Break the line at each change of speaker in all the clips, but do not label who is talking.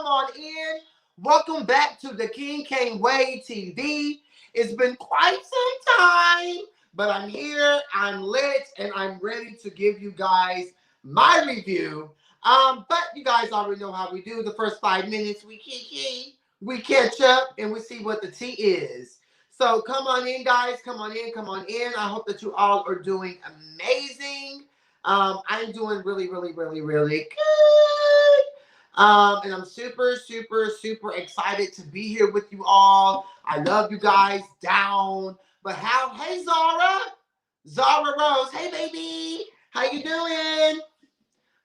come on in. Welcome back to the King Cain Way TV. It's been quite some time, but I'm here, I'm lit, and I'm ready to give you guys my review. But you guys already know how we do. The first 5 minutes, we kiki, we catch up, and we see what the tea is. So come on in, guys. Come on in. Come on in. I hope that you all are doing amazing. I'm doing really, really, really, really good. And I'm super, super, super excited to be here with you all. I love you guys down. But hey, Zara Rose, hey, baby. How you doing?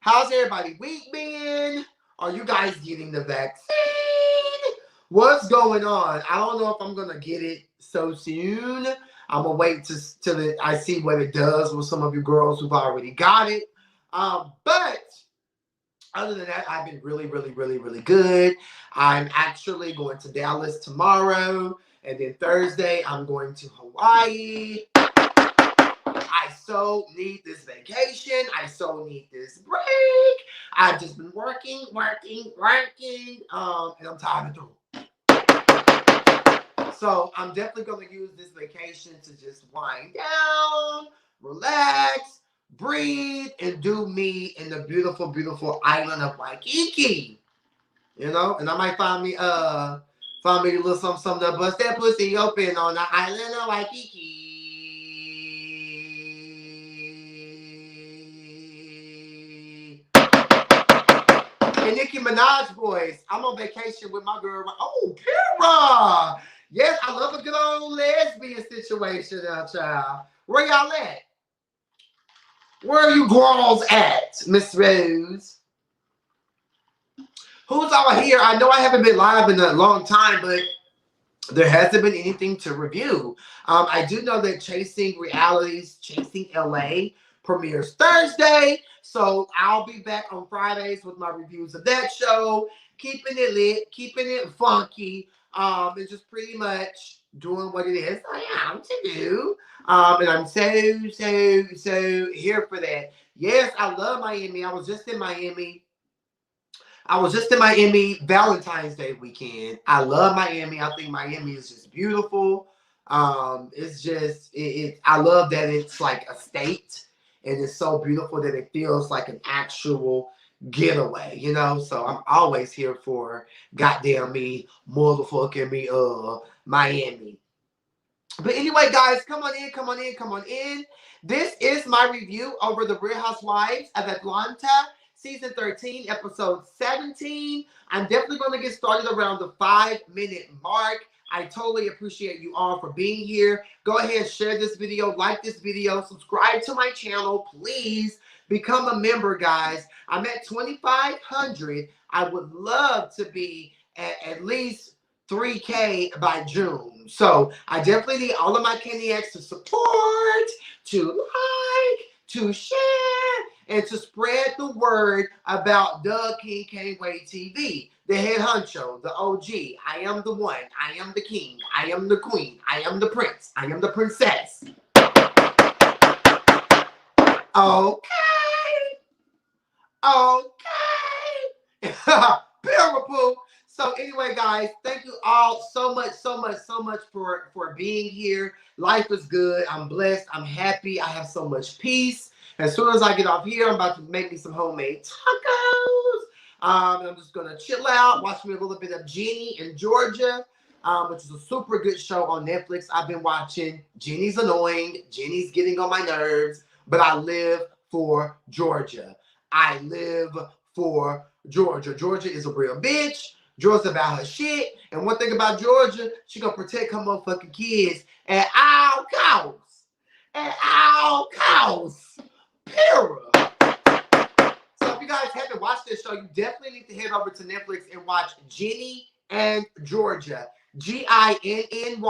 How's everybody week been? Are you guys getting the vaccine? What's going on? I don't know if I'm going to get it so soon. I'm going to wait till I see what it does with some of you girls who've already got it. But other than that, I've been really, really, really, really good. I'm actually going to Dallas tomorrow. And then Thursday, I'm going to Hawaii. I so need this vacation. I so need this break. I've just been working. And I'm tired of doing it. So I'm definitely going to use this vacation to just wind down, relax, breathe, and do me in the beautiful, beautiful island of Waikiki. You know, and I might find me a little something to bust that pussy open on the island of Waikiki. And Nicki Minaj boys, I'm on vacation with my girl. Oh, Kira. Yes, I love a good old lesbian situation now, child. Where y'all at? Where are you girls at, Miss Rose? Who's all here? I know I haven't been live in a long time, but there hasn't been anything to review. I do know that Chasing Reality's Chasing LA premieres Thursday, so I'll be back on Fridays with my reviews of that show, keeping it lit, keeping it funky, and just pretty much doing what it is I am to do. And I'm so here for that. Yes, I love Miami. I was just in Miami Valentine's Day weekend. I love Miami. I think Miami is just beautiful. It's just, I love that it's like a state and it's so beautiful that it feels like an actual getaway, you know? So I'm always here for goddamn me, motherfucking me, Miami. But anyway, guys, come on in. This is my review over the Real Housewives of Atlanta. Season 13, episode 17. I'm definitely going to get started around the 5-minute mark. I totally appreciate you all for being here. Go ahead, share this video, like this video, subscribe to my channel, please. Become a member, guys. I'm at 2,500. I would love to be at least 3K by June. So I definitely need all of my Caniacs to support, to like, to share, and to spread the word about the King Cain Way TV. The head honcho, the OG. I am the one. I am the king. I am the queen. I am the prince. I am the princess. Okay. Beautiful. So anyway, guys, thank you all so much for being here. Life is good. I'm blessed. I'm happy. I have so much peace. As soon as I get off here, I'm about to make me some homemade tacos. And I'm just going to chill out, watch me a little bit of Jenny in Georgia, which is a super good show on Netflix I've been watching. Jenny's annoying. Jenny's getting on my nerves. But I live for Georgia. Georgia is a real bitch. Georgia's about her shit. And one thing about Georgia, she going to protect her motherfucking kids at all costs. At all costs. Period. So if you guys haven't watched this show, you definitely need to head over to Netflix and watch Jenny and Georgia. Ginny and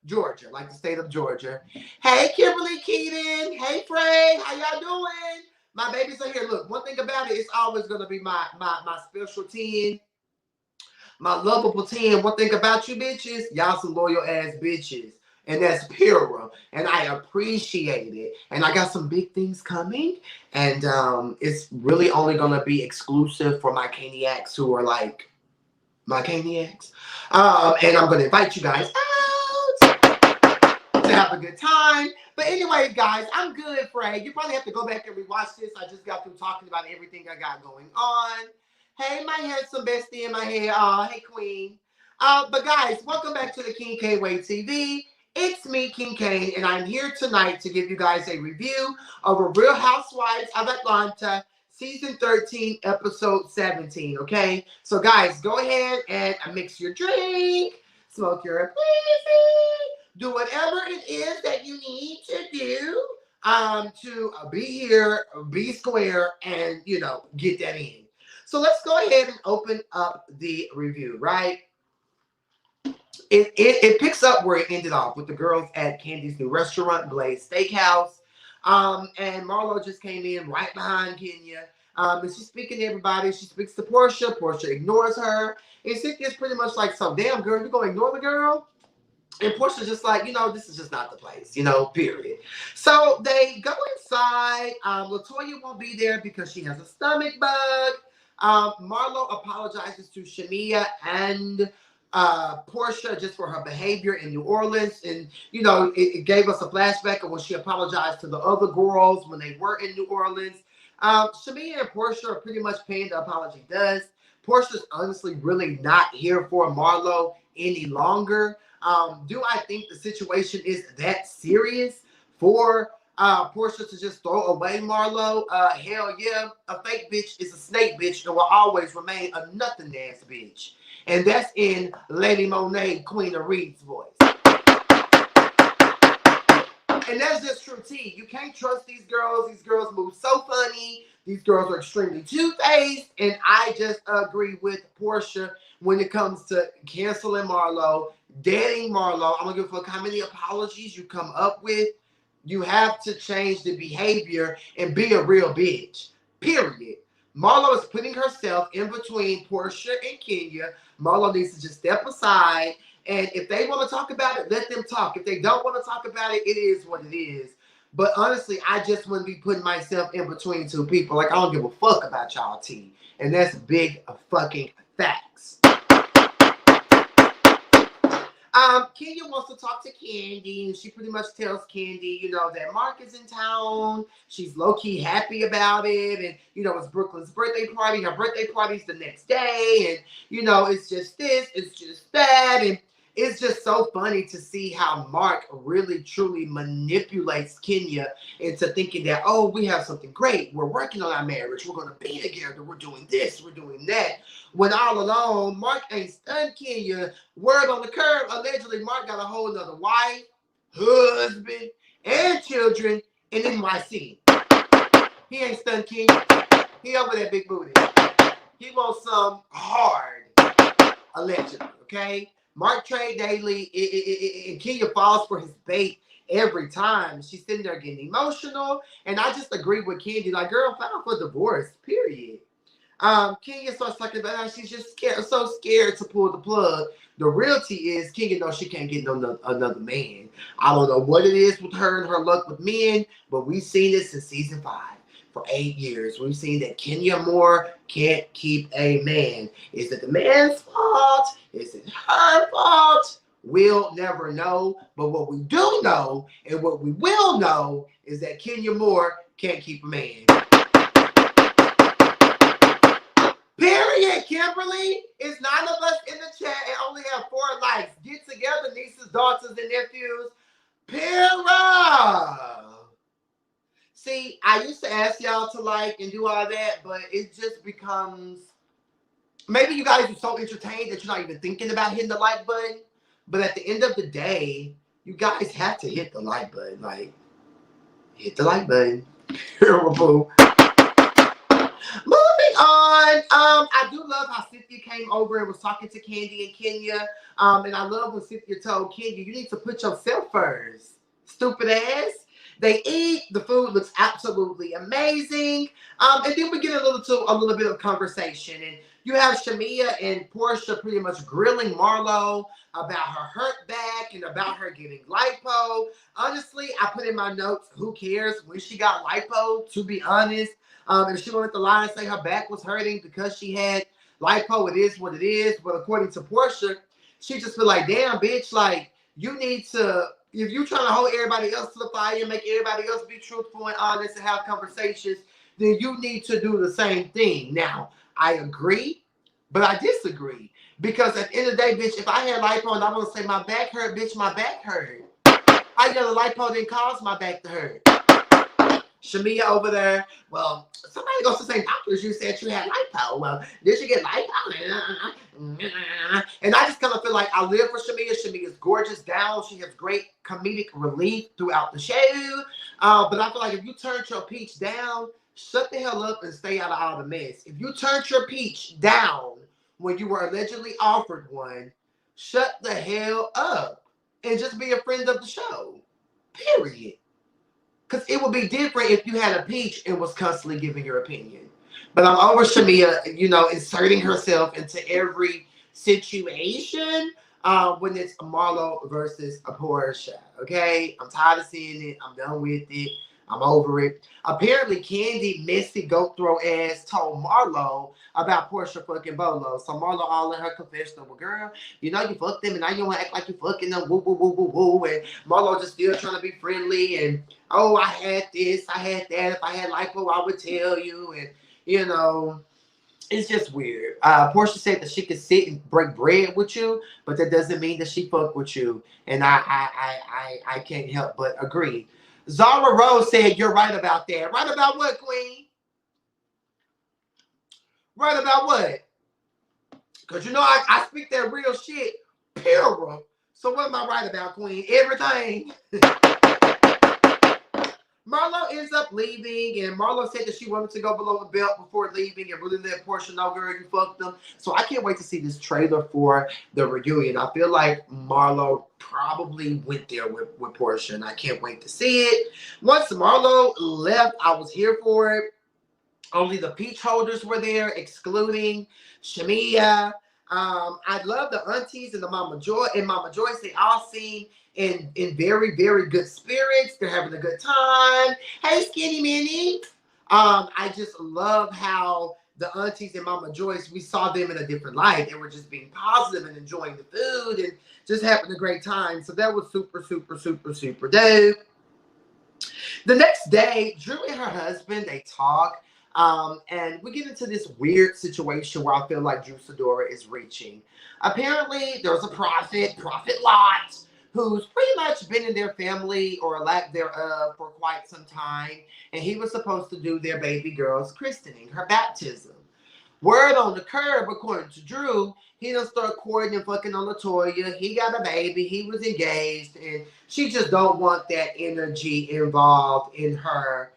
Georgia, like the state of Georgia. Hey, Kimberly Keaton. Hey, Frey. How y'all doing? My babies are here. Look, one thing about it, it's always going to be my special 10. My lovable 10. One thing about you bitches, y'all some loyal ass bitches. and that's pure, and I appreciate it. And I got some big things coming, and it's really only gonna be exclusive for my Caniacs who are like my Caniacs. And I'm gonna invite you guys out to have a good time. But anyways, guys, I'm good, Frey. You probably have to go back and rewatch this. I just got through talking about everything I got going on. Hey, my handsome bestie in my head. Hey, Queen. But guys, welcome back to the King K Way TV. It's me, King Cain, and I'm here tonight to give you guys a review of a Real Housewives of Atlanta, Season 13, Episode 17, okay? So, guys, go ahead and mix your drink, smoke your pleasing, do whatever it is that you need to do to be here, be square, and, you know, get that in. So let's go ahead and open up the review, right? It picks up where it ended off with the girls at Candy's new restaurant, Blaze Steakhouse. And Marlo just came in right behind Kenya. And she's speaking to everybody. She speaks to Portia. Portia ignores her. And Cynthia's pretty much like, so damn girl, you gonna ignore the girl? And Portia's just like, you know, this is just not the place, you know, period. So they go inside. Latoya won't be there because she has a stomach bug. Marlo apologizes to Shania and Portia just for her behavior in New Orleans. And, you know, it gave us a flashback of when she apologized to the other girls when they were in New Orleans. Shania and Portia are pretty much paying the apology does. Portia's honestly really not here for Marlo any longer. Do I think the situation is that serious for Portia to just throw away Marlo? Hell yeah. A fake bitch is a snake bitch and will always remain a nothing ass bitch. And that's in Lady Monet, Queen of Reed's voice. And that's just true tea. You can't trust these girls. These girls move so funny. These girls are extremely two-faced. And I just agree with Portia when it comes to canceling Marlo, dating Marlo. I'm going to give a fuck how many apologies you come up with. You have to change the behavior and be a real bitch. Period. Marlo is putting herself in between Portia and Kenya. Marlo needs to just step aside. And if they want to talk about it, let them talk. If they don't want to talk about it, it is what it is. But honestly, I just wouldn't be putting myself in between two people. Like, I don't give a fuck about y'all tea. And that's big fucking facts. Kenya wants to talk to Candy, and she pretty much tells Candy, you know, that Mark is in town. She's low-key happy about it, and, you know, it's Brooklyn's birthday party. Her birthday party's the next day, and, you know, it's just this, it's just that, and it's just so funny to see how Mark really, truly manipulates Kenya into thinking that, oh, we have something great. We're working on our marriage. We're going to be together. We're doing this. We're doing that. When all alone, Mark ain't stunned Kenya. Word on the curb, allegedly, Mark got a whole nother wife, husband, and children in NYC. He ain't stunned Kenya. He over that big booty. He wants some hard, allegedly, okay? Mark trade daily, and Kenya falls for his bait every time. She's sitting there getting emotional, and I just agree with Candy. Like, girl, file for divorce, period. Kenya starts talking about how she's just scared, so scared to pull the plug. The reality is, Kenya knows she can't get another man. I don't know what it is with her and her luck with men, but we've seen this since season 5. For 8 years, we've seen that Kenya Moore can't keep a man. Is it the man's fault? Is it her fault? We'll never know. But what we do know, and what we will know, is that Kenya Moore can't keep a man. Period, Kimberly. It's 9 of us in the chat and only have 4 likes. Get together, nieces, daughters, and nephews. Period. See, I used to ask y'all to like and do all that, but it just becomes... Maybe you guys are so entertained that you're not even thinking about hitting the like button. But at the end of the day, you guys have to hit the like button. Like, hit the like button. Terrible. Moving on. I do love how Cynthia came over and was talking to Candy and Kenya. And I love when Cynthia told Kenya, you need to put yourself first. Stupid ass. They eat. The food looks absolutely amazing. And then we get a little bit of conversation, and you have Shamia and Portia pretty much grilling Marlo about her hurt back and about her getting lipo. Honestly, I put in my notes, who cares when she got lipo, to be honest. If she wanted to lie and say her back was hurting because she had lipo, it is what it is. But according to Portia, she just feel like, damn, bitch, like, you need to, if you trying to hold everybody else to the fire and make everybody else be truthful and honest and have conversations, then you need to do the same thing. Now, I agree, but I disagree. Because at the end of the day, bitch, if I had lipo and I want to say my back hurt, bitch, my back hurt. I know the lipo didn't cause my back to hurt. Shamia over there, well, somebody goes to the same doctors. You said you had lipo. Well, did you get lipo? And I just kind of feel like I live for Shamia. Shamia's gorgeous down. She has great comedic relief throughout the show. But I feel like if you turned your peach down, shut the hell up and stay out of all the mess. If you turned your peach down when you were allegedly offered one, shut the hell up and just be a friend of the show. Period. Because it would be different if you had a peach and was constantly giving your opinion. But I'm over Shamia, inserting herself into every situation when it's Marlo versus a Portia. Okay? I'm tired of seeing it. I'm done with it. I'm over it. Apparently, Candy, messy, goat throw ass, told Marlo about Portia fucking Bolo. So Marlo all in her confessional, well, girl, you fucked them and now you want to act like you fucking them, woo, woo, woo, woo, woo. And Marlo just still trying to be friendly and, oh, I had this, I had that. If I had lipo, I would tell you. And, it's just weird. Portia said that she could sit and break bread with you, but that doesn't mean that she fuck with you. And I can't help but agree. Zara Rose said, you're right about that. Right about what, Queen? Right about what? Because I speak that real shit, period. So what am I right about, Queen? Everything. Marlo ends up leaving, and Marlo said that she wanted to go below the belt before leaving and really let Portia know, girl, you fucked them. So I can't wait to see this trailer for the reunion. I feel like Marlo probably went there with Portia, and I can't wait to see it. Once Marlo left, I was here for it. Only the peach holders were there, excluding Shamia. I love the aunties and the Mama Joy and Mama Joyce. They all seem in very, very good spirits. They're having a good time. Hey, Skinny Minnie. I just love how the aunties and Mama Joyce, we saw them in a different light. They were just being positive and enjoying the food and just having a great time. So that was super, super, super, super dope. The next day, Drew and her husband, they talk. And we get into this weird situation where I feel like Drew Sidora is reaching. Apparently, there's a Prophet Lot, who's pretty much been in their family or lack thereof for quite some time. And he was supposed to do their baby girl's christening, her baptism. Word on the curb, according to Drew, he done start courting and fucking on LaToya. He got a baby. He was engaged. And she just don't want that energy involved in her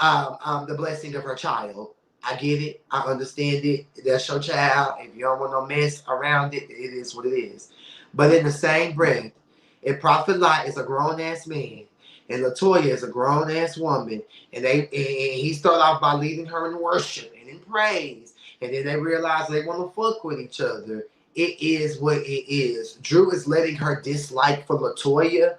the blessing of her child. I get it. I understand it. That's your child. If you don't want no mess around it, it is what it is. But in the same breath, if Prophet Lot is a grown-ass man and LaToya is a grown-ass woman, and he started off by leading her in worship and in praise, and then they realize they want to fuck with each other, it is what it is. Drew is letting her dislike for LaToya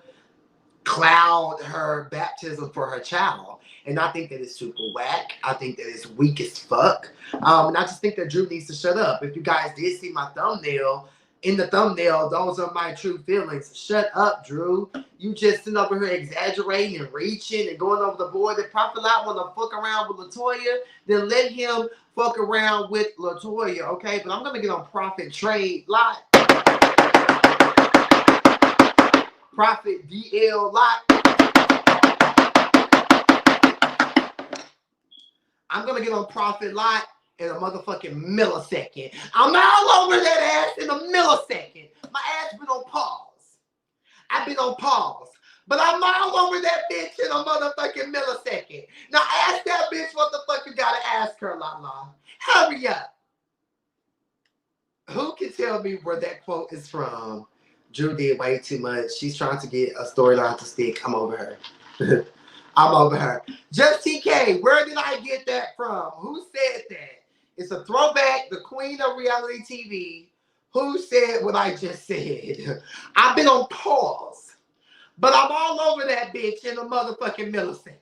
cloud her baptism for her child. And I think that is super whack. I think that it's weak as fuck. And I just think that Drew needs to shut up. If you guys did see my thumbnail, in the thumbnail, those are my true feelings. Shut up, Drew. You just sitting over here exaggerating and reaching and going over the board. If Prophet Lot want to fuck around with LaToya, then let him fuck around with LaToya, okay? But I'm going to get on Prophet Trade Lot. Prophet DL Lot. I'm going to get on Prophet Lot in a motherfucking millisecond. I'm all over that ass in a millisecond. My ass been on pause. I've been on pause. But I'm all over that bitch in a motherfucking millisecond. Now ask that bitch what the fuck you gotta ask her, Lala. Hurry up. Who can tell me where that quote is from? Drew did way too much. She's trying to get a storyline to stick. I'm over her. I'm over her. Just TK, where did I get that from? Who said that? It's a throwback, the queen of reality TV. Who said what I just said? I've been on pause, but I'm all over that bitch in a motherfucking millisecond.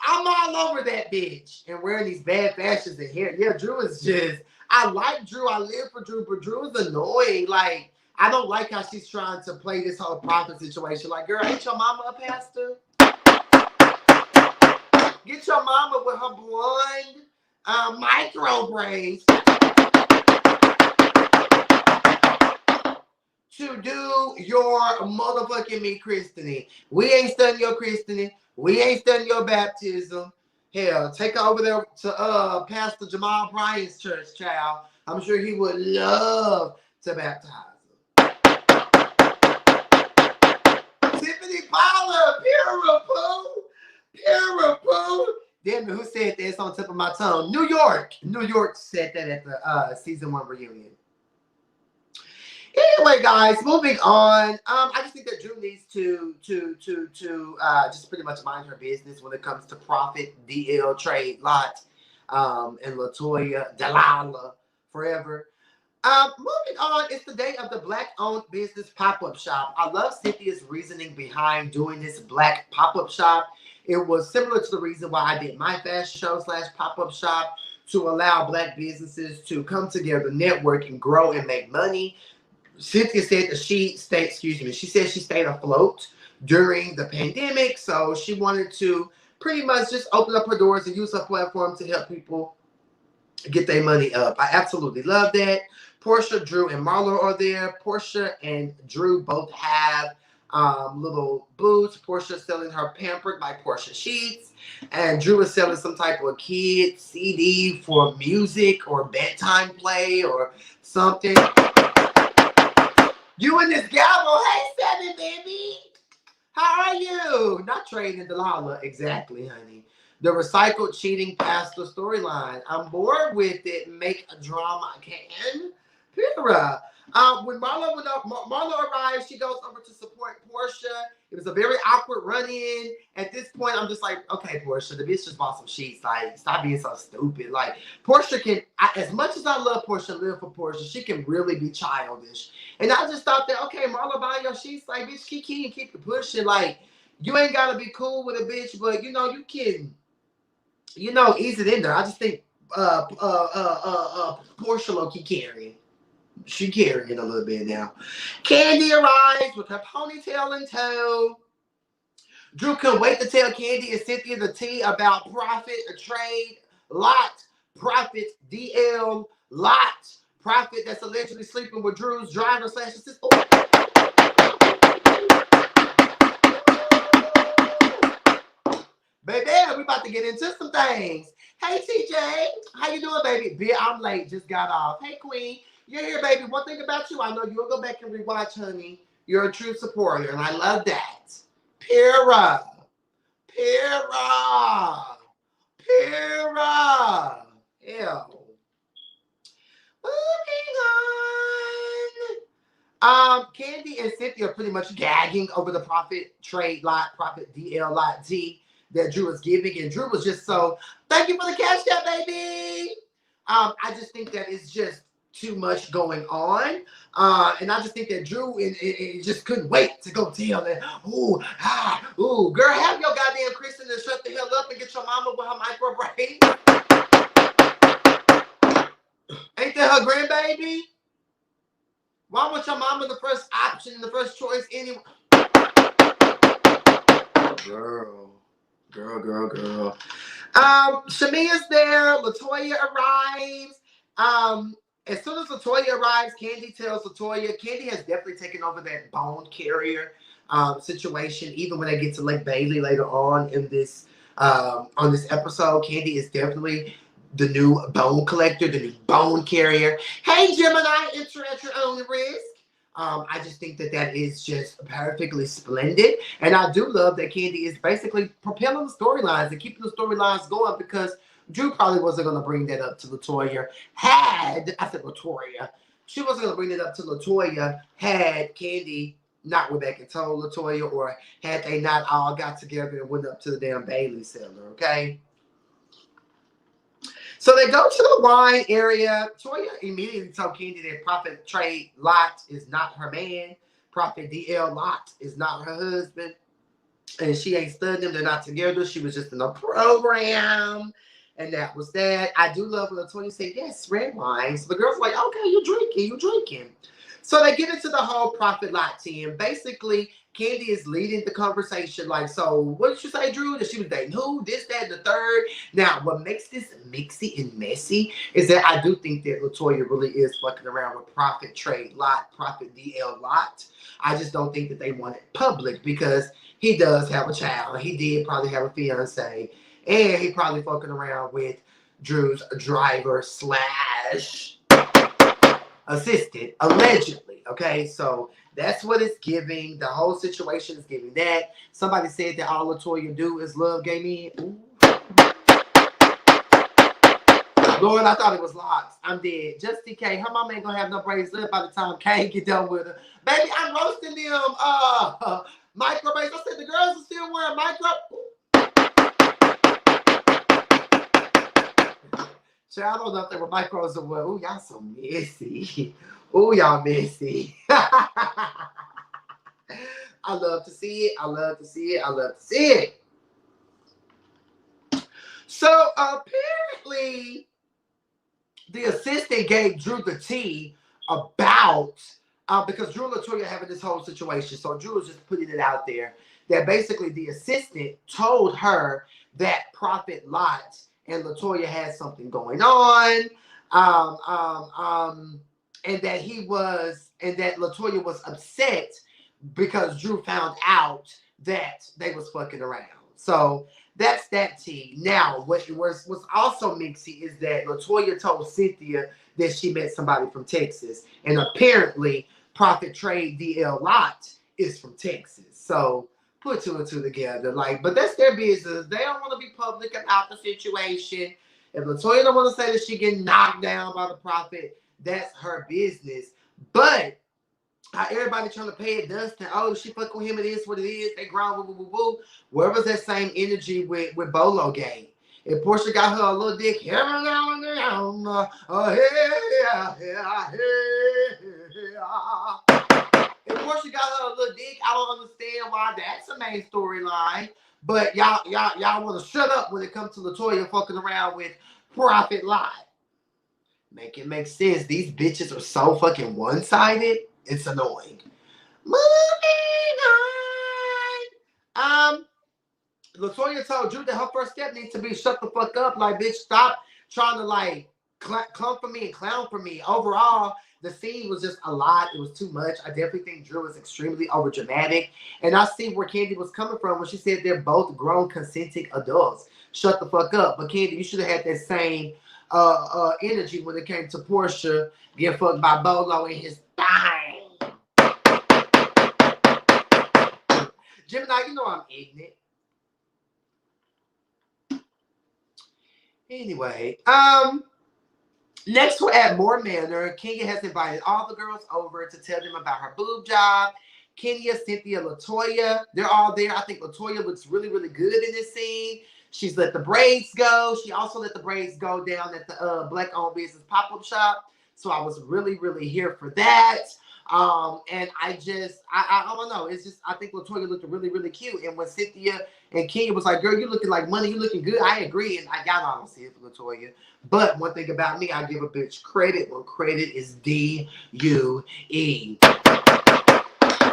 I'm all over that bitch and wearing these bad fashions and hair. Yeah, Drew is just, I like Drew. I live for Drew, but Drew is annoying. Like, I don't like how she's trying to play this whole prophet situation. Like, girl, ain't your mama a pastor? Get your mama with her blonde micro braids to do your motherfucking me christening. We ain't studying your christening. We ain't studying your baptism. Hell, take her over there to Pastor Jamal Bryant's church, child. I'm sure he would love to baptize her. Tiffany Paula, pure poo. Damn it, who said that? It's on the tip of my tongue. New York said that at the season 1 reunion. Anyway, guys, moving on. I just think that Drew needs to just pretty much mind her business when it comes to profit, DL, trade, lot, and Latoya, Delilah, forever. Moving on, it's the day of the Black-owned business pop-up shop. I love Cynthia's reasoning behind doing this Black pop-up shop. It was similar to the reason why I did my fashion show / pop-up shop, to allow Black businesses to come together, network, and grow and make money. Cynthia said that she said she stayed afloat during the pandemic, so she wanted to pretty much just open up her doors and use her platform to help people get their money up. I absolutely love that. Portia, Drew, and Marlo are there. Portia and Drew both have little booths. Portia selling her Pampered by Portia sheets, and Drew is selling some type of kid CD for music or bedtime play or something. You and this gavel, hey, 7, baby. How are you? Not trading Delilah. Exactly, honey. The recycled cheating pastor storyline. I'm bored with it. Make a drama again. Pira. When Marlo arrives, she goes over to support Portia. It was a very awkward run-in. At this point, I'm just like, okay, Portia, the bitch just bought some sheets. Like, stop being so stupid. Like, Portia can, as much as I love Portia, live for Portia, she can really be childish. And I just thought that, okay, Marlo buying your sheets, like, bitch, keep it pushing. Like, you ain't got to be cool with a bitch, but, you know, you can, you know, ease it in there. I just think Portia low-key carrying. She carrying a little bit now. Candy arrives with her ponytail in tow. Drew couldn't wait to tell Candy and Cynthia the tea about profit, a trade, lot, profit, DL, lot, profit that's allegedly sleeping with Drew's driver / assistant. Baby, we about to get into some things. Hey, TJ. How you doing, baby? I'm late. Just got off. Hey, Queen. You're here, baby. One thing about you, I know you'll go back and rewatch, honey. You're a true supporter, and I love that. Pira. Ew. Moving on. Candy and Cynthia are pretty much gagging over the profit trade lot, profit DL lot D that Drew was giving, and Drew was just so, thank you for the cash out, baby. I just think that it's just too much going on, and I just think that Drew and just couldn't wait to go tell that. Ooh, girl, have your goddamn Kristen and shut the hell up and get your mama with her micro braid. Ain't that her grandbaby? Why was your mama the first option, the first choice anyway? Girl. Shamia's there. Latoya arrives. As soon as Latoya arrives, Candy tells Latoya. Candy has definitely taken over that bone carrier situation. Even when they get to Lake Bailey later on in this on this episode, Candy is definitely the new bone collector, the new bone carrier. Hey, Gemini, enter at your own risk. I just think that is just perfectly splendid. And I do love that Candy is basically propelling the storylines and keeping the storylines going, because Drew probably wasn't going to bring that up to Latoya. She wasn't going to bring it up to Latoya had Candy not went back and told Latoya, or had they not all got together and went up to the damn Bailey cellar, okay? So they go to the wine area. Toya immediately told Candy that Prophet Trey Lot is not her man. Prophet DL Lot is not her husband. And she ain't studying them. They're not together. She was just in a program. And that was that. I do love when Latoya said, yes, red wine. So the girl's like, okay, you drinking. So they get into the whole Prophet Lot team. Basically, Candy is leading the conversation. Like, so what did you say, Drew? That she was dating who? This, that, and the third. Now, what makes this mixy and messy is that I do think that Latoya really is fucking around with Prophet Trey Lot, Prophet DL Lot. I just don't think that they want it public because he does have a child. He did probably have a fiance. And he probably fucking around with Drew's driver slash assistant, allegedly. Okay, so that's what it's giving. The whole situation is giving that. Somebody said that all Latoya do is love gay men. Ooh. Lord, I thought it was locks. I'm dead. Just in case, her mama ain't gonna have no braids left by the time Cain get done with her. Baby, I'm roasting them micro braids. I said the girls are still wearing micro. So I don't know if they were micros or what. Ooh, y'all so messy. Ooh, y'all messy. I love to see it. I love to see it. I love to see it. So apparently, the assistant gave Drew the tea about, because Drew and Latoya having this whole situation. So Drew was just putting it out there that basically the assistant told her that Prophet Lot and Latoya had something going on, and that Latoya was upset because Drew found out that they was fucking around. So that's that tea. Now, what's also mixy is that Latoya told Cynthia that she met somebody from Texas, and apparently Prophet Trey DL Lot is from Texas. So put two and two together. But that's their business. They don't want to be public about the situation. If Latoya don't want to say that she getting knocked down by the Prophet, that's her business. But how everybody trying to pay it Dustin, oh, she fuck with him, it is what it is, they ground, woo, woo, woo, woo. Where was that same energy with Bolo Gang? If Portia got her a little dick, if Portia got her a little dick, I don't understand why that's the main storyline. But y'all want to shut up when it comes to Latoya fucking around with Prophet Lot. Make it make sense. These bitches are so fucking one-sided. It's annoying. Moving on. Latoya told Drew that her first step needs to be shut the fuck up. Like, bitch, stop trying to clump for me and clown for me. Overall, the scene was just a lot. It was too much. I definitely think Drew is extremely overdramatic. And I see where Candy was coming from when she said they're both grown, consenting adults. Shut the fuck up. But Candy, you should have had that same energy when it came to Portia getting fucked by Bolo and his thing. Gemini, you know I'm ignorant. Anyway, next we're at Moore Manor. Kenya has invited all the girls over to tell them about her boob job. Kenya, Cynthia, Latoya, they're all there. I think Latoya looks really, really good in this scene. She's let the braids go. She also let the braids go down at the Black-owned business pop-up shop. So I was really, really here for that. And I don't know. It's just, I think Latoya looked really, really cute. And when Cynthia and Kenya was like, girl, you looking like money. You looking good. I agree. And I got all see it for Latoya. But one thing about me, I give a bitch credit when credit is D-U-E.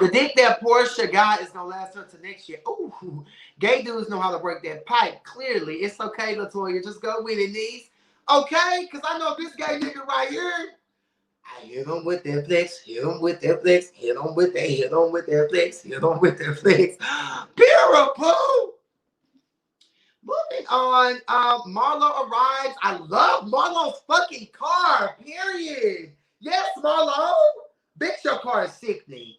The dick that Portia got is going to last her to next year. Ooh, gay dudes know how to work that pipe. Clearly, it's okay, Latoya. Just go with it, niece. Okay? Because I know this gay nigga right here. I hit him with that flex, hit him with that flex, hit him with that, hit him with that flex, hit him with that flex. Beautiful. Moving on, Marlo arrives. I love Marlo's fucking car, period. Yes, Marlo. Bitch, your car is sickening.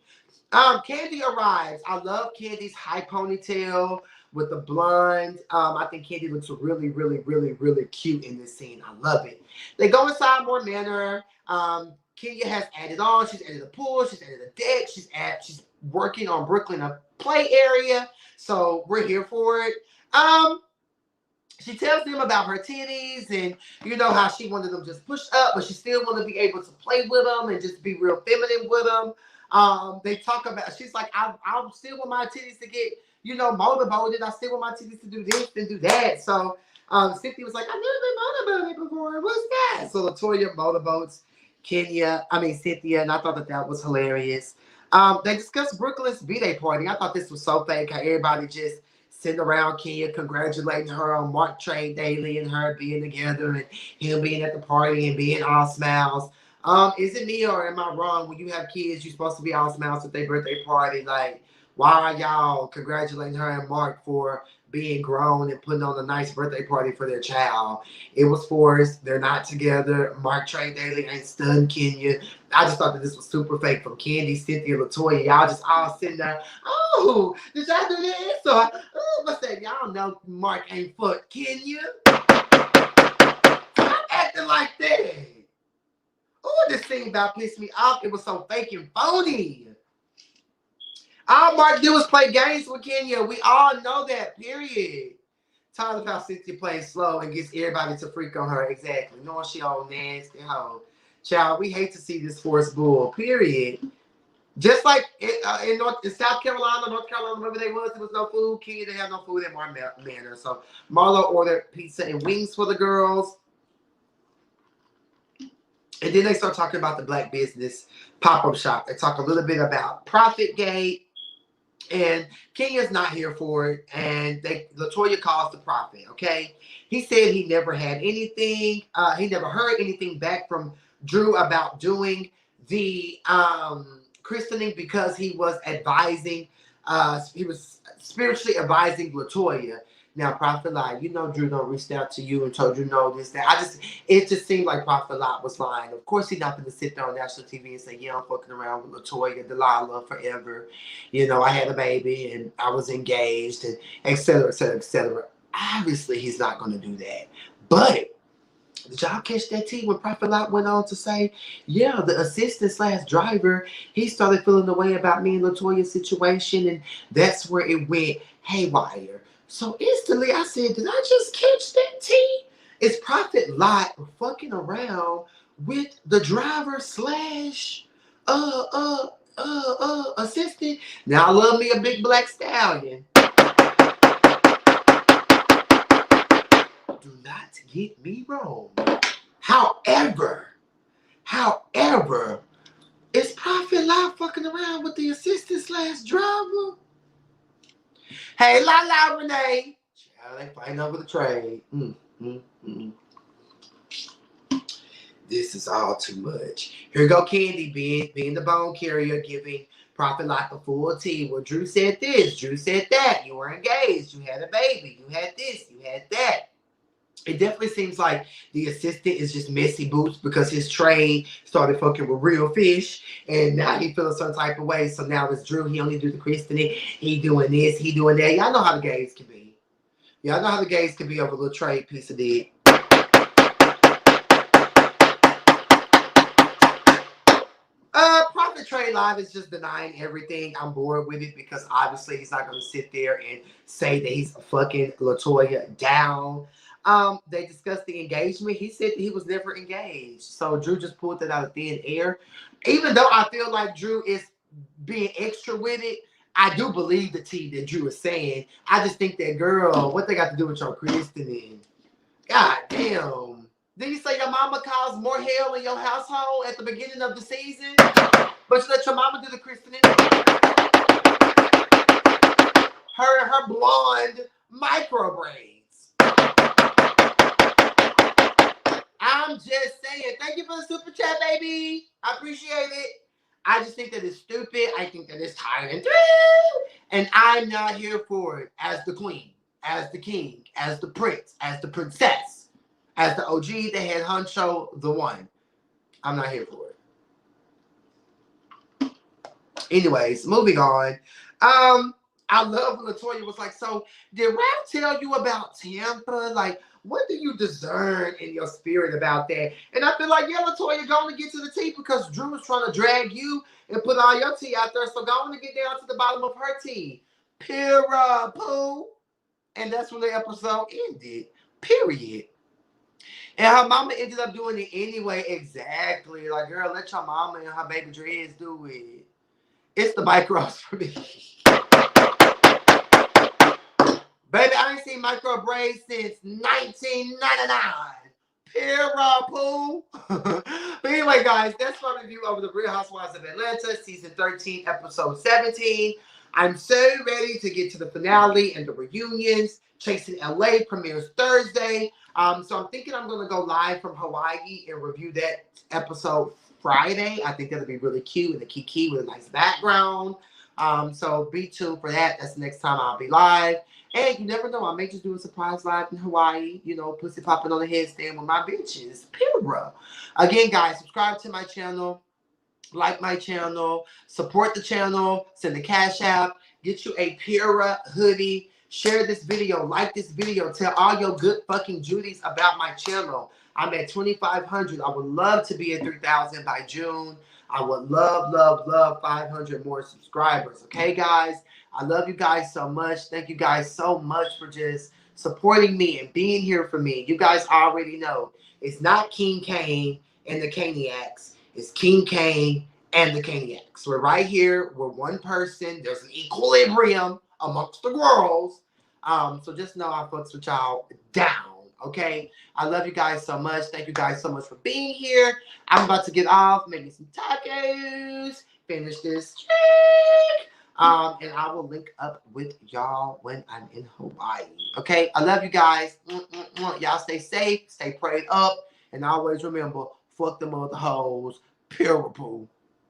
Candy arrives. I love Candy's high ponytail with the blonde. I think Candy looks really, really, really, really cute in this scene. I love it. They go inside Moore Manor. Kenya has added on. She's added a pool. She's added a deck. She's working on Brooklyn a play area. So we're here for it. She tells them about her titties and you know how she wanted them just pushed up, but she still wanted to be able to play with them and just be real feminine with them. They talk about, she's like, I still want my titties to get, you know, motorboated. I still want my titties to do this and do that. So Cynthia was like, I've never been motorboated before. What's that? So Latoya motorboats Cynthia, and I thought that was hilarious. They discussed Brooklyn's B-Day party. I thought this was so fake, how everybody just sitting around Kenya congratulating her on Mark Trade Daily and her being together and him being at the party and being all smiles. Is it me or am I wrong? When you have kids, you're supposed to be all smiles at their birthday party. Like, why are y'all congratulating her and Mark for being grown and putting on a nice birthday party for their child? It was forced. They're not together. Mark Trade Daily ain't stunned Kenya. I just thought that this was super fake from Candy, Cynthia, Latoya. Y'all just all sitting there. Oh, did y'all do this? So, what's that? Y'all know Mark ain't fucked Kenya. Stop acting like that. Oh, this thing about pissed me off. It was so fake and phony. All Mark did was play games with Kenya. We all know that, period. Talking about Cynthia plays slow and gets everybody to freak on her. Exactly. Knowing she all nasty hoe. Child, we hate to see this forced bull, period. Just like in South Carolina, North Carolina, wherever they was, there was no food. Kenya didn't have no food at Manor. So Marlo ordered pizza and wings for the girls. And then they start talking about the black business pop-up shop. They talk a little bit about Profitgate. And Kenya's not here for it. And Latoya calls the prophet, okay? He said he never had anything. He never heard anything back from Drew about doing the christening because he was advising, he was spiritually advising Latoya. Now, Prophet Lot, you know Drew don't reached out to you and told you no, this, that. It just seemed like Prophet Lot was lying. Of course, he's not going to sit there on national TV and say, yeah, I'm fucking around with Latoya, Delilah forever. You know, I had a baby and I was engaged and et cetera, et cetera, et cetera. Obviously, he's not going to do that. But did y'all catch that tea when Prophet Lot went on to say, yeah, the assistant / driver, he started feeling the way about me and Latoya's situation, and that's where it went haywire. So instantly I said, did I just catch that tea? Is Prophet Lot fucking around with the driver / assistant? Now I love me a big black stallion. Do not get me wrong. However, is Prophet Lot fucking around with the assistant / driver? Hey, La Renee. Child, they fighting over the trade. This is all too much. Here go Candy being the bone carrier, giving Prophet Lot the full tea. Well, Drew said this, Drew said that. You were engaged. You had a baby. You had this. You had that. It definitely seems like the assistant is just messy boots because his trade started fucking with real fish and now he feels a certain type of way. So now it's Drew. He only do the christening. He doing this. He doing that. Y'all know how the gays can be. Y'all know how the gays can be over a little trade piece of dick. Prophet Trade Live is just denying everything. I'm bored with it because obviously he's not going to sit there and say that he's fucking Latoya down. They discussed the engagement. He said that he was never engaged. So Drew just pulled that out of thin air. Even though I feel like Drew is being extra with it, I do believe the tea that Drew is saying. I just think that, girl, what they got to do with your christening? God damn. Did you say your mama caused more hell in your household at the beginning of the season? But you let your mama do the christening. Her blonde micro braids. I'm just saying. Thank you for the super chat, baby. I appreciate it. I just think that it's stupid. I think that it's tiring. And I'm not here for it as the queen, as the king, as the prince, as the princess, as the OG, the head honcho, the one. I'm not here for it. Anyways, moving on. I love when Latoya was like, so did Ralph tell you about Tampa? Like, what do you discern in your spirit about that? And I feel like, yeah, Latoya, go on to get to the tea because Drew is trying to drag you and put all your tea out there. So go on to get down to the bottom of her tea. Pura poo. And that's when the episode ended. Period. And her mama ended up doing it anyway. Exactly. Like, girl, let your mama and her baby dreads do it. It's the bike cross for me. Baby, I ain't seen micro braids since 1999. Pura poo. But anyway, guys, that's my review of the Real Housewives of Atlanta, season 13, episode 17. I'm so ready to get to the finale and the reunions. Chasing LA premieres Thursday. So I'm thinking I'm going to go live from Hawaii and review that episode Friday. I think that'll be really cute and a kiki with a nice background. So be tuned for that. That's the next time I'll be live. And you never know, I may just do a surprise live in Hawaii, you know, pussy popping on the headstand with my bitches. Pura. Again, guys, subscribe to my channel, like my channel, support the channel, send the cash app, get you a Pura hoodie, share this video, like this video, tell all your good fucking Judies about my channel. I'm at 2,500. I would love to be at 3,000 by June. I would love, love, love 500 more subscribers. Okay, guys? I love you guys so much. Thank you guys so much for just supporting me and being here for me. You guys already know it's not King Cain and the Caniacs. It's King Cain and the Caniacs. We're right here. We're one person. There's an equilibrium amongst the girls. So just know I fucks with y'all down. Okay? I love you guys so much. Thank you guys so much for being here. I'm about to get off, make me some tacos, finish this trick. And I will link up with y'all when I'm in Hawaii. Okay? I love you guys. Y'all stay safe, stay prayed up, and always remember, fuck them other hoes. Pure poo.